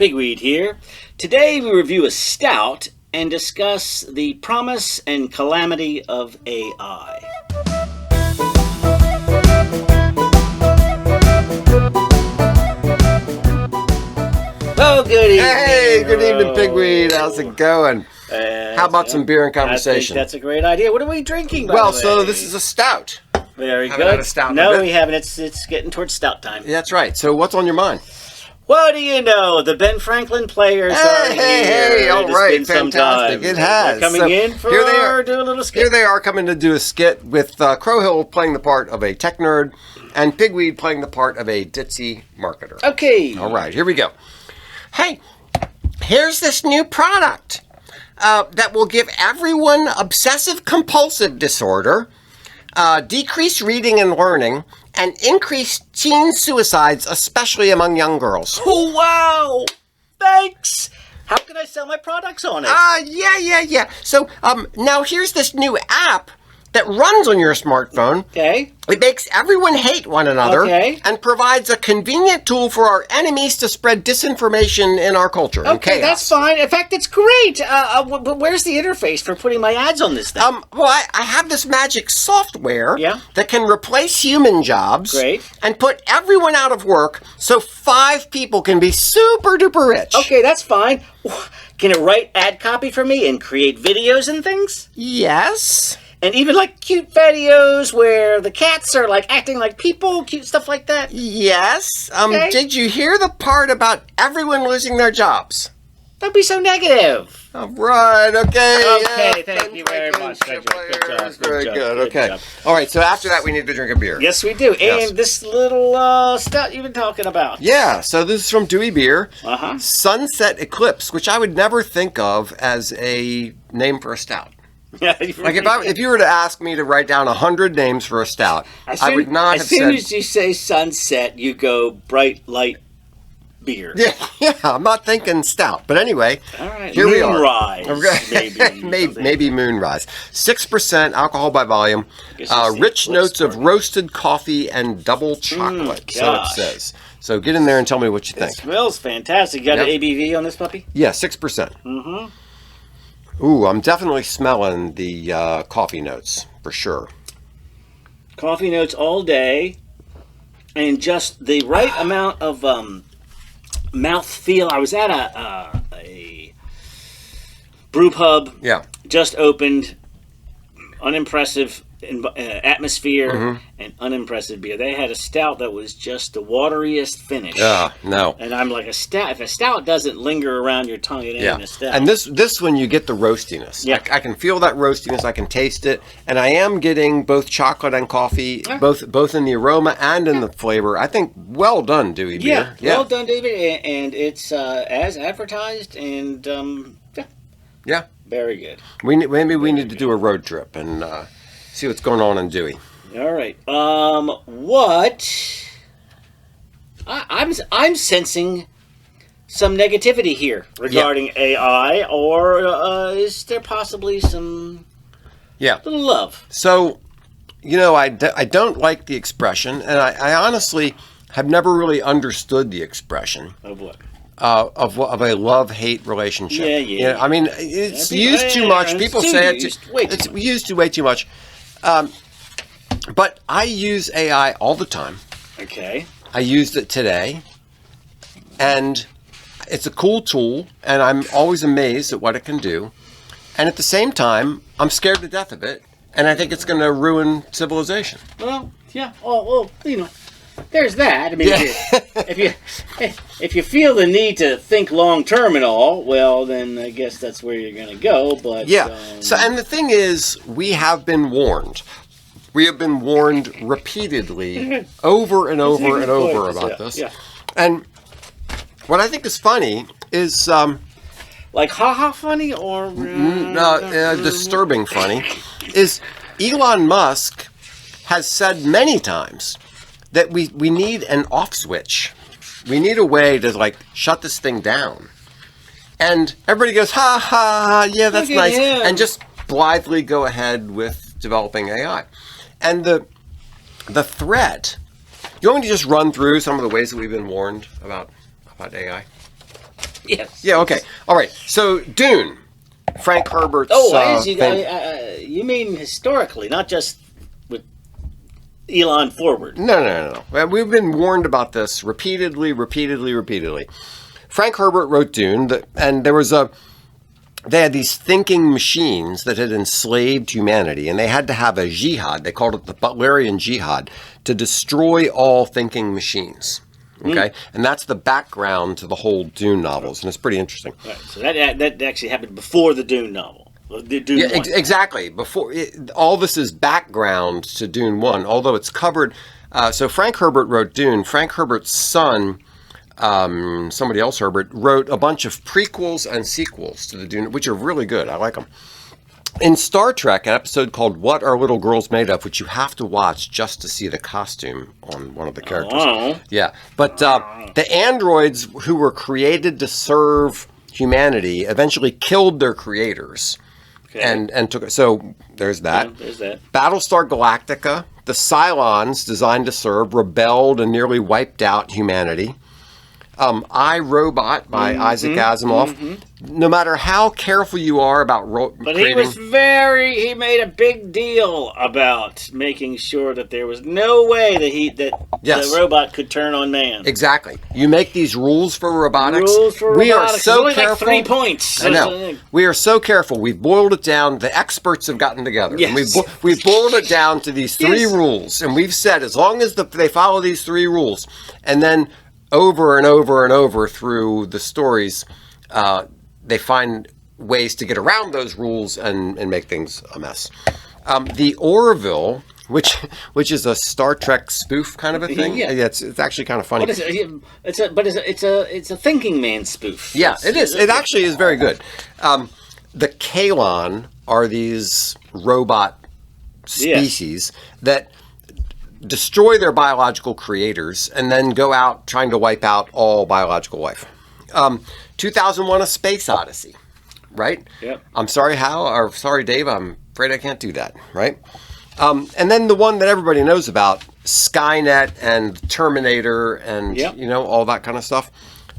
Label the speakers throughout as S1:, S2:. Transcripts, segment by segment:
S1: Pigweed here. Today we review a stout and discuss the promise and calamity of AI. Oh, good evening.
S2: Hey, good evening, Pigweed. How's it going? How about some beer and conversation?
S1: I think that's a great idea. What are we drinking, by
S2: Well,
S1: the way?
S2: so this is a stout.
S1: Very
S2: Haven't
S1: good.
S2: had a stout in a
S1: No,
S2: bit.
S1: we haven't. It's getting towards stout time.
S2: That's right. So what's on your mind?
S1: What do you know? The Ben Franklin players are here.
S2: Hey, all
S1: It has
S2: right,
S1: been some
S2: fantastic.
S1: time.
S2: It has.
S1: They're coming
S2: So,
S1: in for
S2: here they are.
S1: do a little skit.
S2: Here they are coming to do a skit with Crowhill playing the part of a tech nerd and Pigweed playing the part of a ditzy marketer.
S1: Okay.
S2: All right, here we go. Hey, here's this new product that will give everyone obsessive-compulsive disorder, decrease reading and learning, and increase teen suicides, especially among young girls.
S1: Oh, wow. Thanks. How can I sell my products on it?
S2: Yeah. So, now here's this new app that runs on your smartphone.
S1: Okay.
S2: It makes everyone hate one another and provides a convenient tool for our enemies to spread disinformation in our culture and
S1: Okay,
S2: chaos.
S1: that's fine. In fact, it's great. But where's the interface for putting my ads on this thing?
S2: Well, I have this magic software
S1: Yeah.
S2: that can replace human jobs
S1: Great.
S2: and put everyone out of work so 5 people can be super duper rich.
S1: Okay, that's fine. Can it write ad copy for me and create videos and things?
S2: Yes.
S1: And even like cute videos where the cats are like acting like people, cute stuff like that?
S2: Yes.
S1: Okay.
S2: Did you hear the part about everyone losing their jobs?
S1: Don't be so negative.
S2: All right, okay.
S1: Okay, thank you very much. Good job.
S2: Very
S1: Good
S2: good,
S1: job.
S2: okay.
S1: Good job.
S2: All right, so after that we need to drink a beer.
S1: Yes, we do.
S2: Yes.
S1: And this little stout you've been talking about.
S2: Yeah, so this is from Dewey Beer.
S1: Uh-huh.
S2: Sunset Eclipse, which I would never think of as a name for a stout. Like if you were to ask me to write down 100 names for a stout, I would not have said.
S1: As soon as you say sunset, you go bright light beer.
S2: Yeah, I'm not thinking stout. But anyway,
S1: All right.
S2: here we are.
S1: Moonrise,
S2: maybe Moonrise. 6% alcohol by volume.
S1: Guess it's the
S2: Rich notes of
S1: part.
S2: roasted coffee and double chocolate. So it
S1: gosh.
S2: says. So get in there and tell me what you
S1: It
S2: think.
S1: smells fantastic. You got
S2: Yep.
S1: an ABV on this puppy?
S2: Yeah, 6%. Mm-hmm. Ooh, I'm definitely smelling the coffee notes for sure.
S1: Coffee notes all day, and just the right amount of mouth feel. I was at a brew pub.
S2: Yeah.
S1: Just opened. Unimpressive atmosphere and unimpressive beer. They had a stout that was just the wateriest finish.
S2: No.
S1: And I'm like, if a stout doesn't linger around your tongue, it ain't a stout.
S2: And this one you get the roastiness.
S1: Yeah.
S2: I can feel that roastiness. I can taste it, and I am getting both chocolate and coffee, both in the aroma and in the flavor. I think well done, Dewey Beer.
S1: Yeah, well done, David. And it's as advertised, and
S2: Yeah.
S1: very good.
S2: Maybe we need to do a road trip and see what's going on in Dewey.
S1: All right. What? I'm sensing some negativity here regarding AI, or is there possibly some little love?
S2: So, I don't like the expression, and I honestly have never really understood the expression.
S1: Of what?
S2: Of a love-hate relationship.
S1: Yeah.
S2: I mean, it's used too much. People say it's used way too much. But I use AI all the time.
S1: Okay.
S2: I used it today, and it's a cool tool, and I'm always amazed at what it can do. And at the same time, I'm scared to death of it, and I think it's going to ruin civilization.
S1: Well, yeah. Oh, well, there's that. I mean, if you feel the need to think long term and all, well, then I guess that's where you're going to go. But
S2: So, and the thing is, we have been warned. We have been warned repeatedly, over and over and over about this.
S1: Yeah.
S2: And what I think is funny is
S1: like haha funny or
S2: disturbing funny is Elon Musk has said many times that we need an off switch. We need a way to shut this thing down. And everybody goes, ha ha, yeah, that's nice. And just blithely go ahead with developing AI. And the threat, you want me to just run through some of the ways that we've been warned about AI?
S1: Yes.
S2: Yeah, okay. All right. So, Dune. Frank Herbert's...
S1: You mean historically, not just with Elon forward.
S2: No. We've been warned about this repeatedly. Frank Herbert wrote Dune, and they had these thinking machines that had enslaved humanity, and they had to have a jihad. They called it the Butlerian Jihad, to destroy all thinking machines. Okay? And that's the background to the whole Dune novels, and it's pretty interesting.
S1: Right. So that actually happened before the Dune novel. Dune 1.
S2: Exactly. All this is background to Dune 1, although it's covered. So Frank Herbert wrote Dune. Frank Herbert's son, somebody else, Herbert, wrote a bunch of prequels and sequels to the Dune, which are really good. I like them. In Star Trek, an episode called What Are Little Girls Made Of, which you have to watch just to see the costume on one of the characters.
S1: Oh.
S2: Yeah. But the androids who were created to serve humanity eventually killed their creators. Okay. And took it. So there's that.
S1: Yeah, there's that.
S2: Battlestar Galactica, the Cylons designed to serve, rebelled and nearly wiped out humanity. I, Robot by Isaac Asimov. No matter how careful you are about
S1: But
S2: creating...
S1: he made a big deal about making sure that there was no way that the robot could turn on man.
S2: Exactly. You make these rules for robotics.
S1: We are
S2: so
S1: only
S2: careful.
S1: Like 3 points.
S2: I know. We are so careful. We've boiled it down. The experts have gotten together.
S1: Yes.
S2: And we've boiled it down to these 3 rules. And we've said as long as they follow these 3 rules, and then over and over and over through the stories, they find ways to get around those rules and make things a mess. The Orville, which is a Star Trek spoof kind of a thing.
S1: Yeah,
S2: it's actually kind of funny.
S1: What is it? It's a thinking man spoof.
S2: Yeah, it is. It actually is very good. The Kalon are these robot species that destroy their biological creators and then go out trying to wipe out all biological life. 2001: A Space Odyssey, right?
S1: Yep.
S2: I'm sorry, Hal, or sorry, Dave, I'm afraid I can't do that, right? And then the one that everybody knows about, Skynet and Terminator and, all that kind of stuff.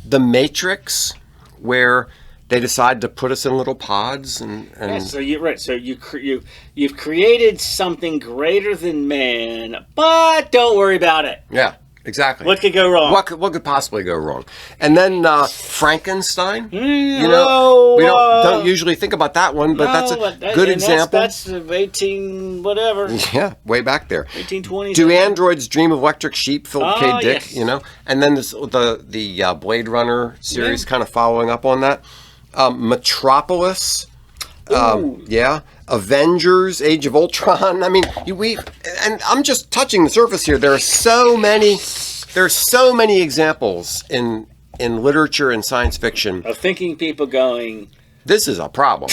S2: The Matrix, where they decide to put us in little pods and
S1: so you're right. So you've created something greater than man, but don't worry about it.
S2: Yeah, exactly.
S1: What could go wrong?
S2: What could possibly go wrong? And then Frankenstein. We don't usually think about that one, but that's a good example.
S1: That's 18 whatever.
S2: Yeah, way back there.
S1: 1820s.
S2: Do androids dream of electric sheep? Philip K. Dick.
S1: Yes.
S2: And then the Blade Runner series kind of following up on that. Metropolis, Avengers, Age of Ultron. I mean, and I'm just touching the surface here. There are so many examples in literature and science fiction
S1: of thinking people going,
S2: this is a problem,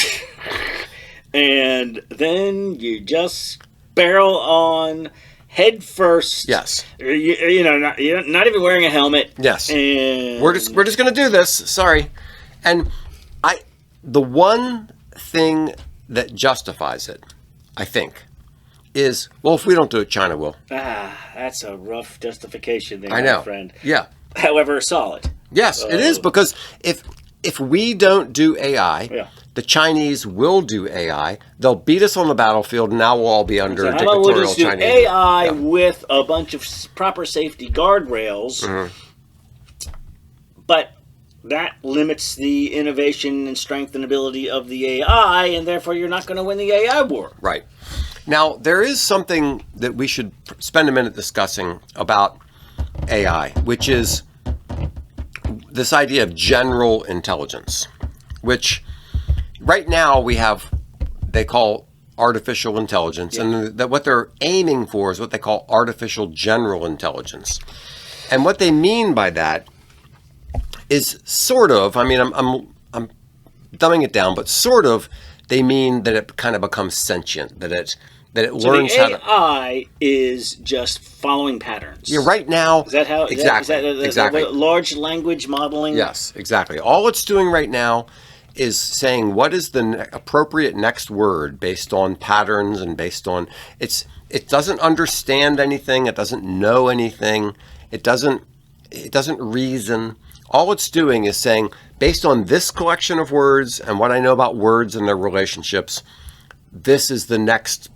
S1: and then you just barrel on head first.
S2: Yes.
S1: You're not even wearing a helmet.
S2: Yes.
S1: And
S2: we're just going to do this. Sorry, and the one thing that justifies it, I think, is, well, if we don't do it, China will.
S1: That's a rough justification there,
S2: I know.
S1: My friend.
S2: Yeah.
S1: However, solid.
S2: Yes, it is, because if we don't do AI, the Chinese will do AI. They'll beat us on the battlefield, and now we'll all be under dictatorial
S1: we'll just do
S2: Chinese.
S1: AI with a bunch of proper safety guardrails, but that limits the innovation and strength and ability of the AI, and therefore you're not going to win the AI war.
S2: Right. Now, there is something that we should spend a minute discussing about AI, which is this idea of general intelligence, which right now they call artificial intelligence, and that what they're aiming for is what they call artificial general intelligence. And what they mean by that is sort of, I mean, I'm dumbing it down, but sort of, they mean that it kind of becomes sentient, that it learns how to...
S1: So the AI is just following patterns.
S2: Yeah, right now...
S1: Is that how...
S2: Exactly, exactly.
S1: Large language modeling?
S2: Yes, exactly. All it's doing right now is saying what is the appropriate next word based on patterns and based on... It doesn't understand anything. It doesn't know anything. It doesn't reason. All it's doing is saying, based on this collection of words and what I know about words and their relationships, this is the next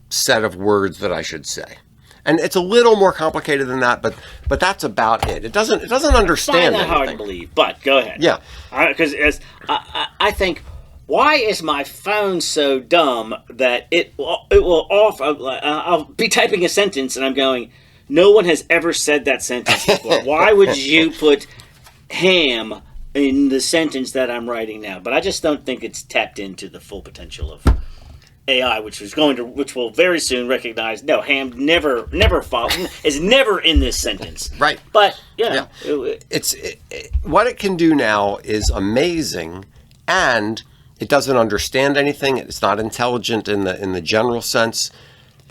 S2: set of words that I should say. And it's a little more complicated than that, but that's about it. It doesn't understand
S1: It's
S2: anything.
S1: hard to believe, but go ahead.
S2: Yeah.
S1: Because I think, why is my phone so dumb that it will offer? I'll be typing a sentence and I'm going, no one has ever said that sentence before. Why would you put ham in the sentence that I'm writing now? But I just don't think it's tapped into the full potential of AI, which will very soon recognize, no, ham never is never in this sentence.
S2: Right.
S1: But
S2: Yeah. What it can do now is amazing, and it doesn't understand anything. It's not intelligent in the general sense.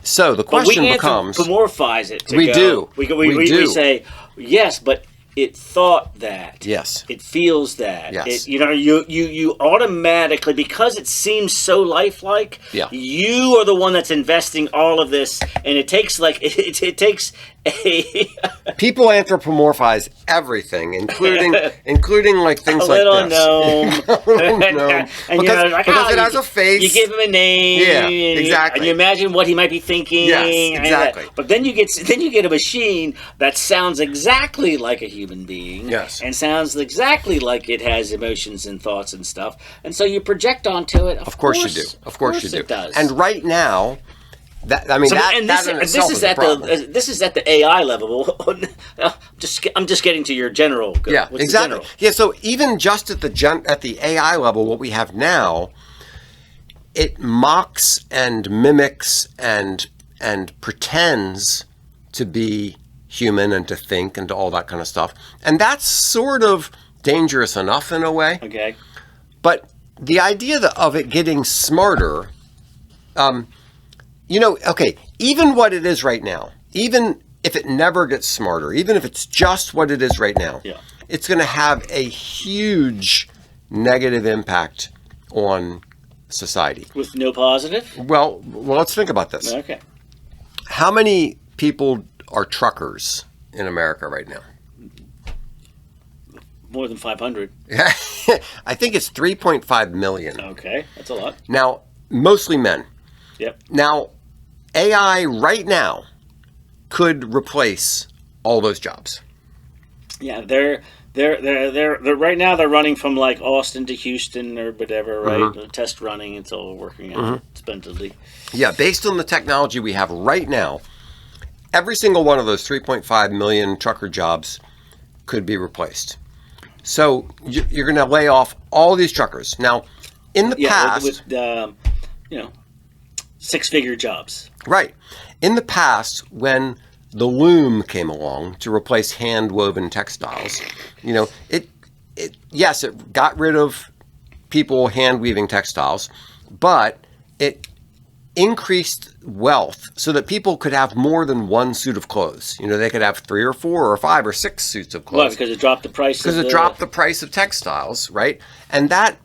S2: So the question becomes,
S1: anthropomorphize it.
S2: We do.
S1: We say yes, but it thought that.
S2: Yes.
S1: It feels that.
S2: Yes.
S1: You automatically, because it seems so lifelike.
S2: Yeah.
S1: You are the one that's investing all of this, and it takes it takes a
S2: people anthropomorphize everything, including like things
S1: a
S2: like
S1: little
S2: this.
S1: gnome.
S2: Gnome.
S1: And
S2: because it has a face.
S1: You give him a name.
S2: Yeah, exactly.
S1: And you imagine what he might be thinking.
S2: Yes, exactly.
S1: But then you get a machine that sounds exactly like a human being.
S2: Yes.
S1: And sounds exactly like it has emotions and thoughts and stuff. And so you project onto it.
S2: Of course you do. Of course you do.
S1: It does.
S2: And right now, this
S1: is at the AI level. I'm just getting to your general.
S2: Yeah,
S1: what's
S2: exactly.
S1: the general?
S2: Yeah, so even just at the AI level, what we have now, it mocks and mimics and pretends to be human and to think and to all that kind of stuff. And that's sort of dangerous enough in a way.
S1: Okay.
S2: But the idea of it getting smarter, even what it is right now, even if it never gets smarter, even if it's just what it is right now,
S1: Yeah.
S2: it's going to have a huge negative impact on society.
S1: With no positive?
S2: Well, let's think about this.
S1: Okay.
S2: How many people are truckers in America right now?
S1: More than 500.
S2: I think it's 3.5 million.
S1: Okay, that's a lot.
S2: Now, mostly men.
S1: Yep.
S2: Now, AI right now could replace all those jobs.
S1: Yeah, they're right now they're running from like Austin to Houston or whatever, right?
S2: Mm-hmm.
S1: Test running, it's all working out splendidly.
S2: Yeah, based on the technology we have right now, every single one of those 3.5 million trucker jobs could be replaced. So you're going to lay off all these truckers. Now, in the past,
S1: with six-figure jobs.
S2: Right. In the past, when the loom came along to replace hand-woven textiles, it got rid of people hand-weaving textiles, but it increased wealth so that people could have more than one suit of clothes. They could have 3 or 4 or 5 or 6 suits of clothes.
S1: Why? Because it dropped the price.
S2: Because it dropped the price of textiles, right? And that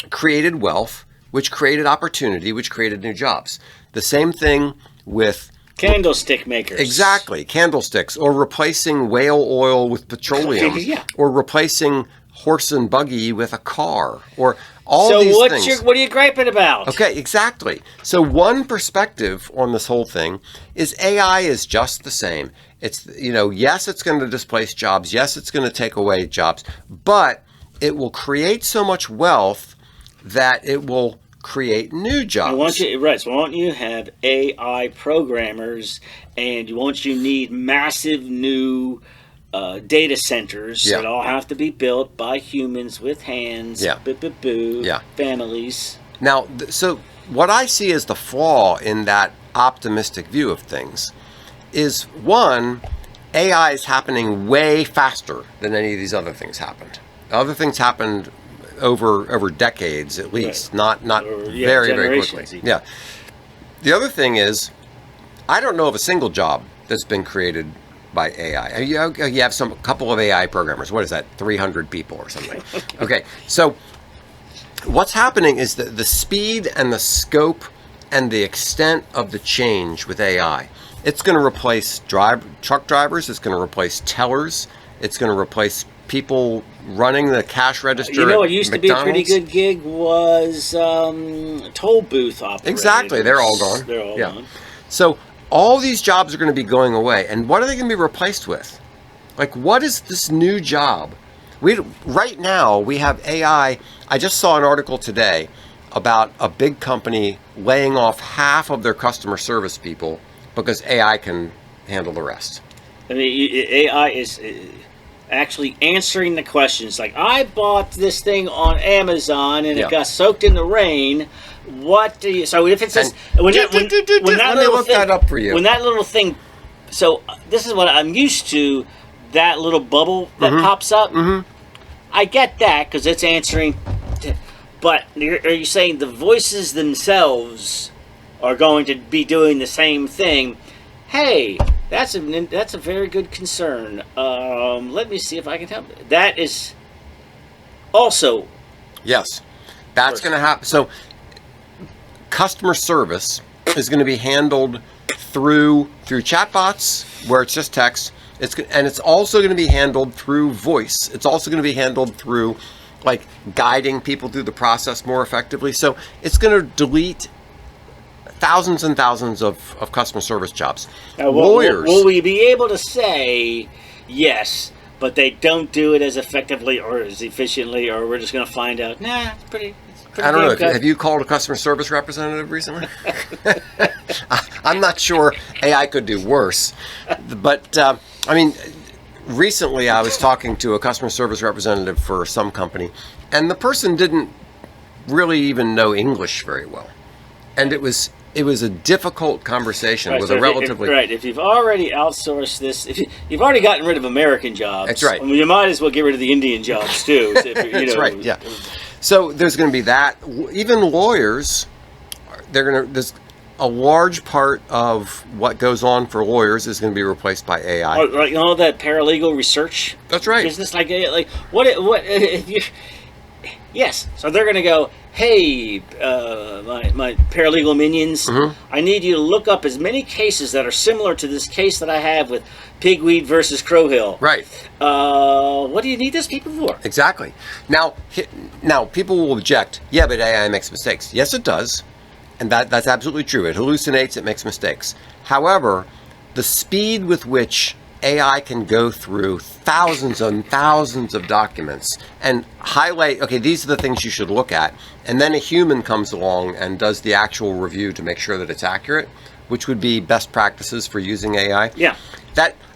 S2: created wealth, which created opportunity, which created new jobs. The same thing with
S1: candlestick makers.
S2: Exactly, candlesticks, or replacing whale oil with petroleum,
S1: Yeah.
S2: or replacing horse and buggy with a car, or all these things.
S1: What are you griping about?
S2: Okay, exactly. So one perspective on this whole thing is AI is just the same. It's, yes, it's going to displace jobs. Yes, it's going to take away jobs, but it will create so much wealth that it will create new jobs.
S1: So won't you have AI programmers, and won't you need massive new data centers that all have to be built by humans with hands, families.
S2: Now, so what I see as the flaw in that optimistic view of things is, one, AI is happening way faster than any of these other things happened. Other things happened over decades at least, not very, very quickly.
S1: Even.
S2: Yeah. The other thing is, I don't know of a single job that's been created by AI. You have a couple of AI programmers. What is that? 300 people or something. Okay. So what's happening is that the speed and the scope and the extent of the change with AI, it's going to replace truck drivers. It's going to replace tellers. It's going to replace people, running the cash register.
S1: You know,
S2: at
S1: what used
S2: McDonald's.
S1: to be a pretty good gig was toll booth operators.
S2: Exactly, they're all gone.
S1: They're all gone.
S2: So all these jobs are going to be going away, and what are they going to be replaced with? Like, what is this new job? Right now we have AI. I just saw an article today about a big company laying off half of their customer service people because AI can handle the rest.
S1: I mean, AI is actually answering the questions. Like, I bought this thing on Amazon and it got soaked in the rain. What do you? So if it says when that little thing,
S2: that up for you.
S1: When that little thing, so this is what I'm used to. That little bubble that pops up. I get that because it's answering. But are you saying the voices themselves are going to be doing the same thing? Hey, that's a very good concern. Let me see if I can help. That is also
S2: yes, that's going to happen. So customer service is going to be handled through chatbots where it's just text. It's also going to be handled through voice. It's also going to be handled through like guiding people through the process more effectively. So it's going to delete thousands and thousands of customer service jobs.
S1: Now,
S2: Lawyers.
S1: Will we be able to say yes, but they don't do it as effectively or as efficiently, or we're just going to find out? Nah, it's pretty.
S2: I don't know. Have you called a customer service representative recently? I'm not sure AI could do worse, but I mean, recently I was talking to a customer service representative for some company, and the person didn't really even know English very well, and it was a difficult conversation with a relatively
S1: If you've already outsourced this, if you've already gotten rid of American jobs,
S2: that's right.
S1: I mean, you might as well get rid of the Indian jobs too.
S2: That's right. Yeah. So there's going to be that. Even lawyers, there's a large part of what goes on for lawyers is going to be replaced by AI.
S1: Like all that paralegal research.
S2: That's right.
S1: Business like what if you? Yes. So they're going to go, hey, my paralegal minions, I need you to look up as many cases that are similar to this case that I have with Pigweed versus Crowhill.
S2: Right.
S1: What do you need those people for?
S2: Exactly. Now people will object. Yeah, but AI makes mistakes. Yes, it does, and that's absolutely true. It hallucinates. It makes mistakes. However, the speed with which AI can go through thousands and thousands of documents and highlight, okay, these are the things you should look at, and then a human comes along and does the actual review to make sure that it's accurate, which would be best practices for using AI.
S1: Yeah.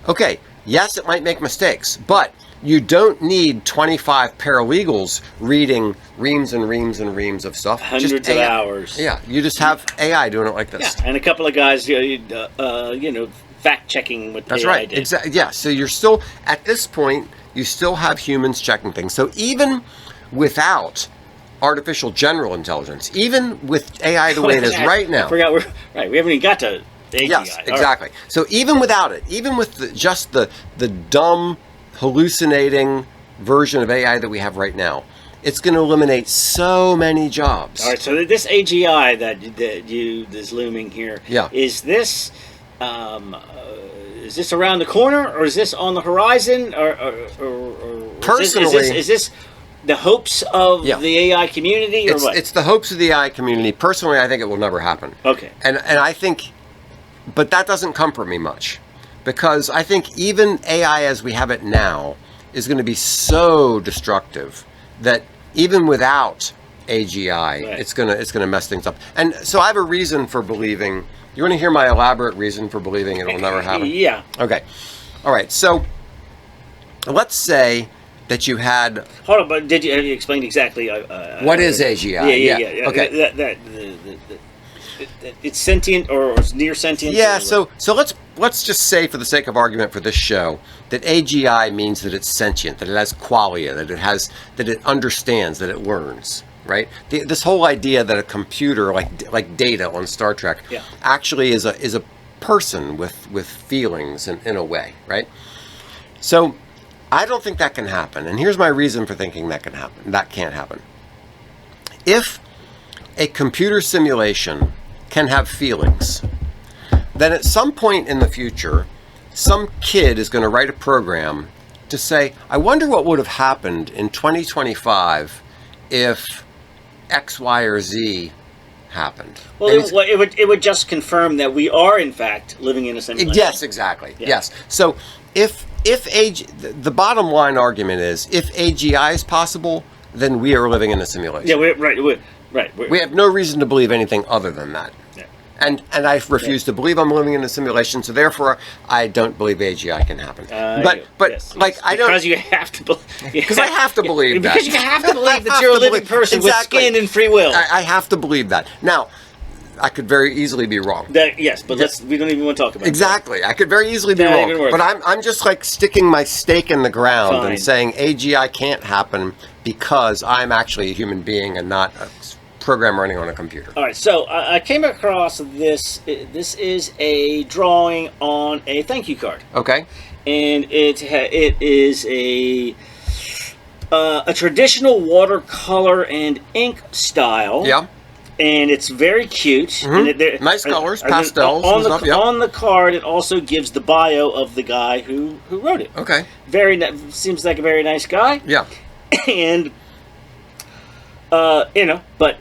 S2: Okay, yes, it might make mistakes, but you don't need 25 paralegals reading reams and reams and reams of stuff.
S1: Hundreds of hours.
S2: Yeah, you just have AI doing it like this.
S1: Yeah, and a couple of guys, fact-checking what
S2: That's
S1: AI
S2: right.
S1: did.
S2: Exactly. Yeah. So you're still at this point. You still have humans checking things. So even without artificial general intelligence, even with AI the way it is right now,
S1: I forgot we haven't even got to AGI.
S2: Yes, exactly. Right. So even without it, even with just the dumb hallucinating version of AI that we have right now, it's going to eliminate so many jobs.
S1: All right. So this AGI that is looming here.
S2: Yeah.
S1: Is this around the corner, or is this on the horizon, or
S2: personally,
S1: is this the hopes of the AI community, or what?
S2: It's the hopes of the AI community. Personally, I think it will never happen.
S1: Okay.
S2: And I think, but that doesn't comfort me much, because I think even AI as we have it now is going to be so destructive that even without AGI, it's gonna mess things up. And so I have a reason for believing. You want to hear my elaborate reason for believing it will never happen?
S1: Yeah.
S2: Okay. All right. So let's say that you had.
S1: Hold on, but have you explained exactly
S2: what is AGI?
S1: Yeah. Okay. It's sentient or it's near sentient.
S2: Yeah. So let's just say, for the sake of argument for this show, that AGI means that it's sentient, that it has qualia, that it understands, that it learns. Right. This whole idea that a computer, like Data on Star Trek, actually is a person with feelings in a way. Right. So I don't think that can happen. And here's my reason for thinking that can happen. That can't happen. If a computer simulation can have feelings, then at some point in the future, some kid is going to write a program to say, I wonder what would have happened in 2025 if X, Y, or Z happened.
S1: Well, it would just confirm that we are, in fact, living in a simulation.
S2: Yes, exactly.
S1: Yeah.
S2: Yes. So if the bottom line argument is, if AGI is possible, then we are living in a simulation.
S1: Yeah, right.
S2: We have no reason to believe anything other than that.
S1: Yeah.
S2: And I refuse to believe I'm living in a simulation, so therefore I don't believe AGI can happen. But
S1: yes,
S2: like
S1: yes.
S2: I don't,
S1: because you have to
S2: because I have to believe that.
S1: Because you have to believe that you're a living person with skin and free will.
S2: I have to believe that. Now, I could very easily be wrong.
S1: Yes, but we don't even want to talk about
S2: Exactly. I could very easily be wrong. But I'm just like sticking my stake in the ground and saying AGI can't happen because I'm actually a human being and not a program running on a computer.
S1: All right, so I came across this. This is a drawing on a thank you card.
S2: Okay.
S1: And it is a traditional watercolor and ink style.
S2: Yeah.
S1: And it's very cute.
S2: Mm-hmm.
S1: And
S2: nice colors, pastels
S1: on
S2: and stuff. Yeah.
S1: On the card, it also gives the bio of the guy who wrote it.
S2: Okay.
S1: Seems like a very nice guy.
S2: Yeah.
S1: And but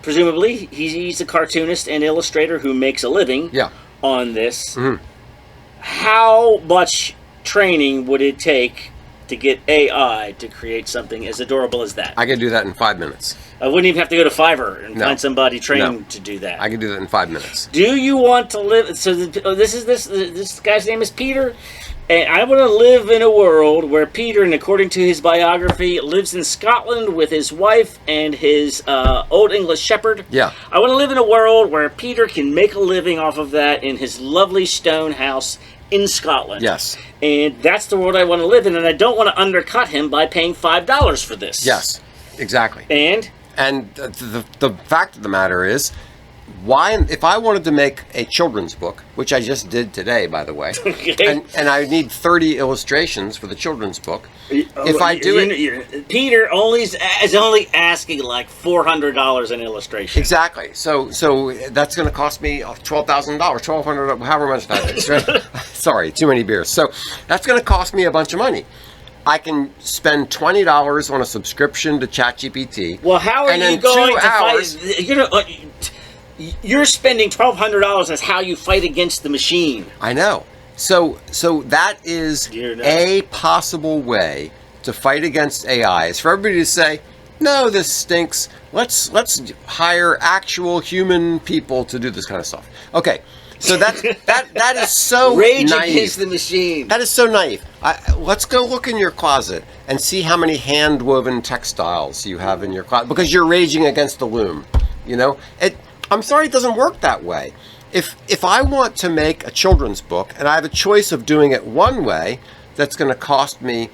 S1: presumably he's a cartoonist and illustrator who makes a living.
S2: Yeah.
S1: On this.
S2: Mm-hmm.
S1: How much training would it take to get AI to create something as adorable as that?
S2: I can do that in 5 minutes.
S1: I wouldn't even have to go to Fiverr and find somebody trained to do that.
S2: I can do that in 5 minutes.
S1: Do you want to live? So this guy's name is Peter, and I want to live in a world where Peter, and according to his biography, lives in Scotland with his wife and his Old English Shepherd.
S2: Yeah.
S1: I want to live in a world where Peter can make a living off of that in his lovely stone house in Scotland.
S2: Yes.
S1: And that's the world I want to live in, and I don't want to undercut him by paying $5 for this.
S2: Yes, exactly.
S1: And
S2: the fact of the matter is, if I wanted to make a children's book, which I just did today, by the way,
S1: okay.
S2: and I need 30 illustrations for the children's book, if I do it...
S1: Peter is only asking like $400 an illustration.
S2: Exactly. So that's going to cost me $12,000, $1,200, however much that is. Right? Sorry, too many beers. So that's going to cost me a bunch of money. I can spend $20 on a subscription to ChatGPT.
S1: Well, how are you going to fight? You're spending $1,200 as how you fight against the machine.
S2: I know. So that is a possible way to fight against AI. Is for everybody to say, no, this stinks. Let's hire actual human people to do this kind of stuff. Okay. So that is so
S1: Rage
S2: naive.
S1: Against the machine.
S2: That is so naive. Let's go look in your closet and see how many hand-woven textiles you have in your closet, because you're raging against the loom. You know, I'm sorry, it doesn't work that way. If I want to make a children's book and I have a choice of doing it one way, that's going to cost me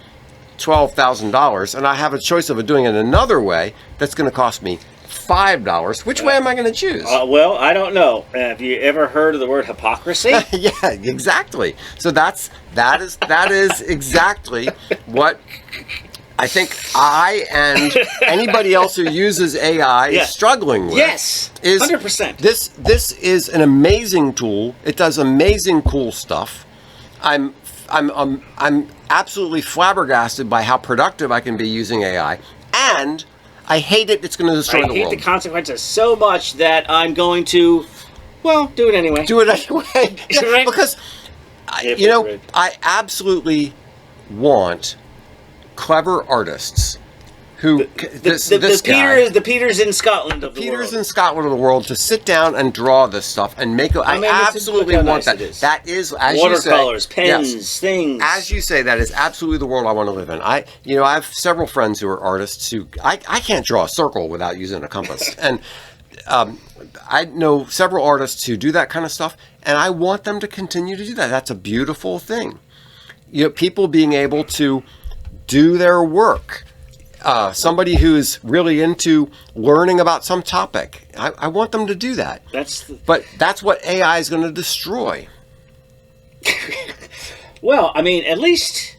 S2: $12,000, and I have a choice of doing it another way that's going to cost me $5. Which way am I going to choose?
S1: Well, I don't know. Have you ever heard of the word hypocrisy?
S2: Yeah, exactly. So that is exactly what I think I and anybody else who uses AI is struggling with.
S1: Yes, 100%.
S2: This is an amazing tool. It does amazing, cool stuff. I'm absolutely flabbergasted by how productive I can be using AI, and I hate it. It's going to destroy the world.
S1: I hate the consequences so much that I'm going to, do it anyway.
S2: Do it anyway. Yeah, because, I absolutely want clever artists who...
S1: The Peters in Scotland of the world.
S2: Peters in Scotland of the world to sit down and draw this stuff and make it. I absolutely want that. That is, as you say...
S1: Watercolors, pens, things.
S2: As you say, that is absolutely the world I want to live in. I have several friends who are artists who... I can't draw a circle without using a compass. And I know several artists who do that kind of stuff, and I want them to continue to do that. That's a beautiful thing. People being able to do their work. Somebody who's really into learning about some topic. I want them to do that. But that's what AI is going to destroy.
S1: Well, I mean, at least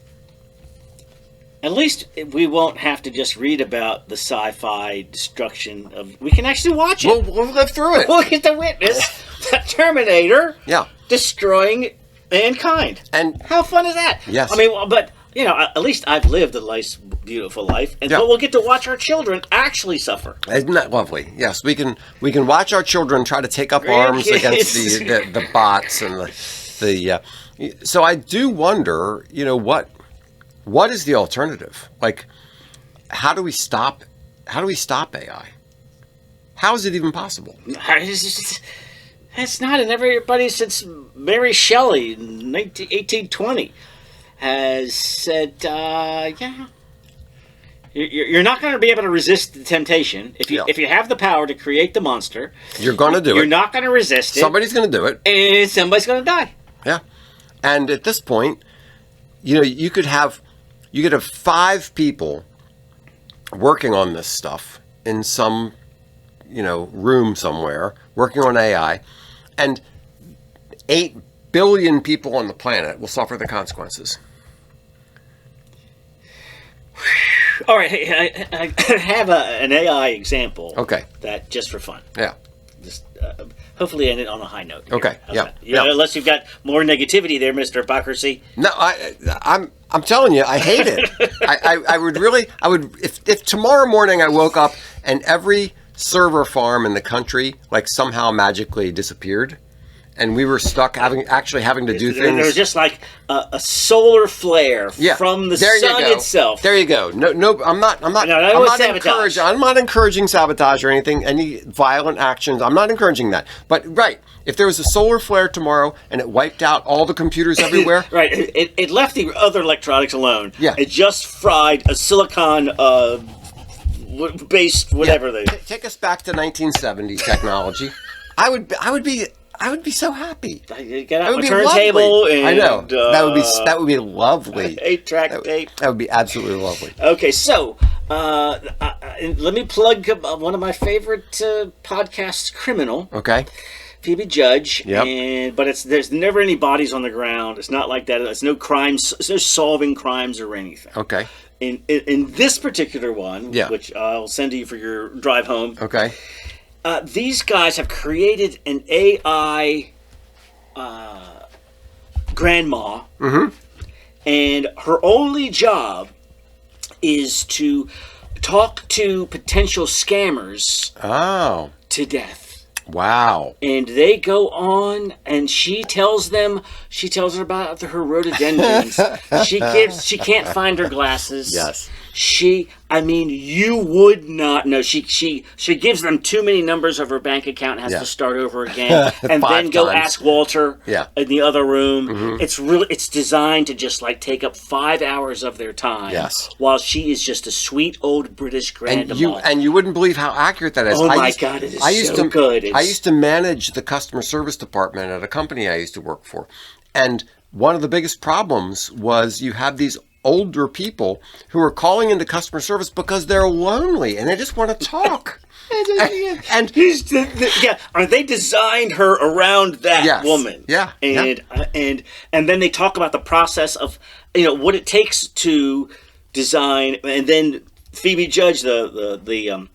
S1: we won't have to just read about the sci-fi destruction of... We can actually watch it.
S2: We'll live through it.
S1: We'll get to witness the Terminator
S2: destroying
S1: mankind.
S2: And
S1: how fun is that?
S2: Yes.
S1: I mean, but at least I've lived a nice, beautiful life, and
S2: Yeah.
S1: but we'll get to watch our children actually suffer.
S2: Isn't that lovely? Yes, we can watch our children try to take up arms against the bots and the. So I do wonder, what is the alternative? Like, how do we stop AI? How is it even possible?
S1: It's not, and everybody since Mary Shelley in 1820 has said, you're not going to be able to resist the temptation. If you have the power to create the monster,
S2: You're going to do it.
S1: You're not going to resist it.
S2: Somebody's going to do it.
S1: And somebody's going to die.
S2: Yeah. And at this point, you could have 5 people working on this stuff in some, room somewhere, working on AI, and 8 billion people on the planet will suffer the consequences.
S1: All right, I have an AI example.
S2: Okay.
S1: That just for fun.
S2: Yeah.
S1: Just hopefully end it on a high note. Here.
S2: Okay.
S1: How's
S2: Yeah.
S1: that?
S2: Yeah.
S1: Unless you've got more negativity there, Mr. Hypocrisy.
S2: No, I'm telling you, I hate it. I would if tomorrow morning I woke up and every server farm in the country somehow magically disappeared, and we were stuck having to do things.
S1: There was just like a solar flare from the sun itself.
S2: There you go. No, I'm not
S1: sabotage.
S2: I'm not encouraging sabotage or anything, any violent actions. I'm not encouraging that. But if there was a solar flare tomorrow and it wiped out all the computers everywhere,
S1: right? It left the other electronics alone.
S2: Yeah.
S1: It just fried a silicon based whatever they.
S2: Take us back to 1970 technology. I would be so happy.
S1: You get out a turntable and
S2: I know that would be lovely.
S1: 8-track tape.
S2: That would be absolutely lovely.
S1: Okay, so let me plug one of my favorite podcasts, Criminal.
S2: Okay.
S1: Phoebe Judge.
S2: Yep.
S1: But there's never any bodies on the ground. It's not like that. It's no crimes. It's no solving crimes or anything.
S2: Okay.
S1: In this particular one,
S2: Yeah.
S1: which I'll send to you for your drive home.
S2: Okay.
S1: These guys have created an AI grandma, and her only job is to talk to potential scammers to death.
S2: Wow.
S1: And they go on, and she tells her about her rhododendrons. She can't find her glasses.
S2: Yes.
S1: You would not know. She gives them too many numbers of her bank account and has to start over again, and then go ask Walter in the other room. Mm-hmm. It's designed to just take up 5 hours of their time.
S2: Yes.
S1: While she is just a sweet old British grandma.
S2: And you wouldn't believe how accurate that is.
S1: Oh my God, it is so good.
S2: I used to manage the customer service department at a company I used to work for, and one of the biggest problems was you have these older people who are calling into customer service because they're lonely and they just want to talk. and
S1: they designed her around that woman.
S2: Yeah.
S1: And then they talk about the process of what it takes to design, and then Phoebe Judge, the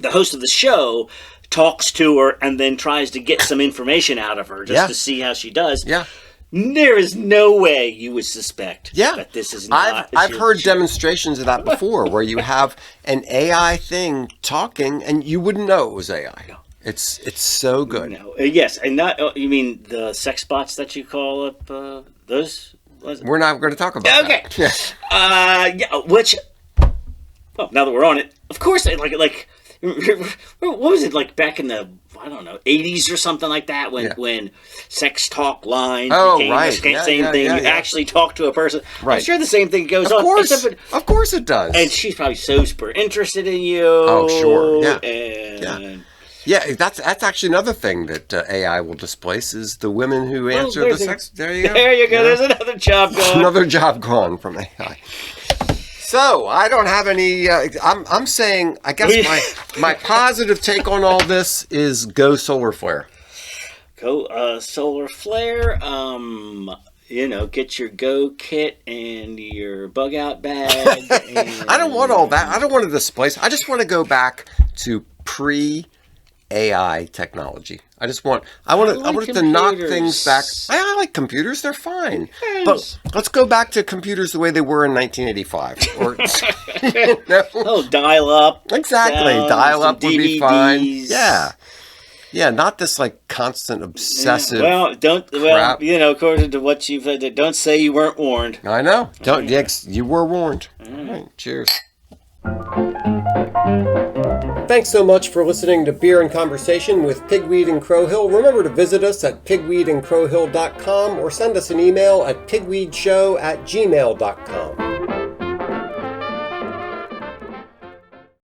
S1: host of the show, talks to her and then tries to get some information out of her just to see how she does.
S2: Yeah.
S1: There is no way you would suspect that this is not.
S2: I've heard demonstrations of that before, where you have an AI thing talking, and you wouldn't know it was AI. No. It's so good.
S1: No. Yes, and not you mean the sex bots that you call up those?
S2: We're not going to talk about that.
S1: Okay. Which? Well, now that we're on it, of course, like. What was it like back in the 80s or something like that when sex talk lines became the same thing? You actually talk to a person.
S2: Right.
S1: I'm sure the same thing goes
S2: on.
S1: Of
S2: course it does.
S1: And she's probably so super interested in you.
S2: Oh, sure. Yeah.
S1: And
S2: that's actually another thing that AI will displace is the women who answer the sex. There you go.
S1: There you go. Yeah. There's another job gone.
S2: Another job gone from AI. So I don't have any. I'm saying. I guess my positive take on all this is go solar flare.
S1: Go solar flare. Get your Go kit and your bug out bag.
S2: I don't want all that. I don't want to displace. I just want to go back to pre-AI technology. I want it to knock things back.
S1: computers.
S2: I like computers; they're fine.
S1: Yes.
S2: But let's go back to computers the way they were in 1985. Or,
S1: Oh, dial up.
S2: exactly,
S1: Sounds,
S2: dial up
S1: some
S2: would be fine.
S1: DVDs.
S2: Yeah, not this like constant obsessive.
S1: Well,
S2: crap.
S1: according to what you've had, don't say you weren't warned.
S2: I know. Don't. You were warned. All right. Cheers. Thanks so much for listening to Beer and Conversation with Pigweed and Crowhill. Remember to visit us at pigweedandcrowhill.com or send us an email at pigweedshow@gmail.com.